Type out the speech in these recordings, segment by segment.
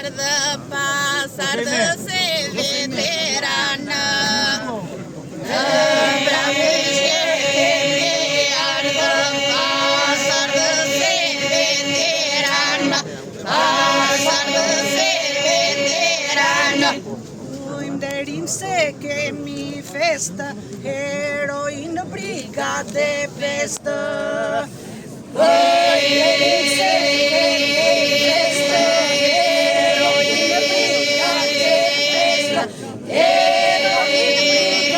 ardhë pas ardhëse veteranë. Se kemi festë, heroinë brigade pestë. Heroinë brigade pestë, heroinë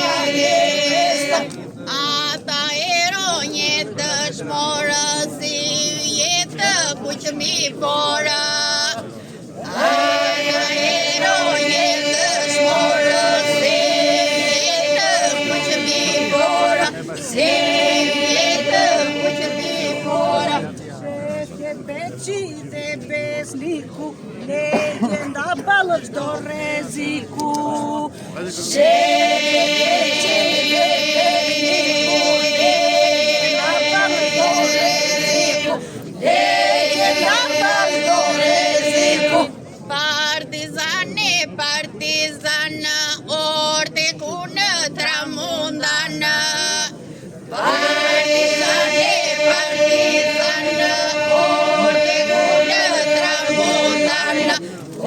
brigade pestë. Ata heronjë dëshmorë si jetë kuqmi porë. Ata heronjë dëshmorë Beci dhe besniku, legenda balët do reziku. Beci dhe besniku, legenda balët do reziku. Legenda balët do reziku. Partizane, partizanë, orte ku në tramundanë. Partizane, partizanë, orte ku në tramundanë.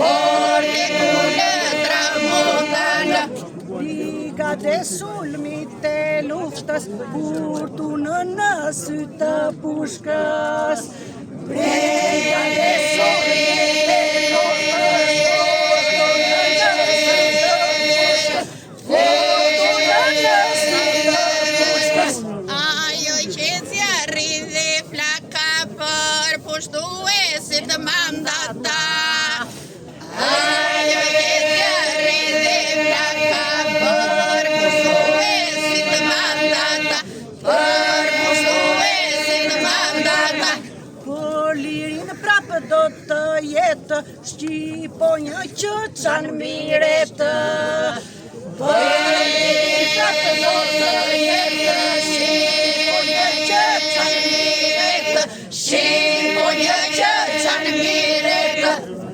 Orte ku në tramundanë. Brigade sulmit e luftës, kurtunë në sy të pushkës. Brigade sulmit e luftës, pushtuesit mandata. Ajo qetë dhe flaka për pushtuesit mandata. Për pushtuesit mandata. Për lirin prapë do të jetë, Shqiponja që qanë miretë. Për lirin prapë do të jetë,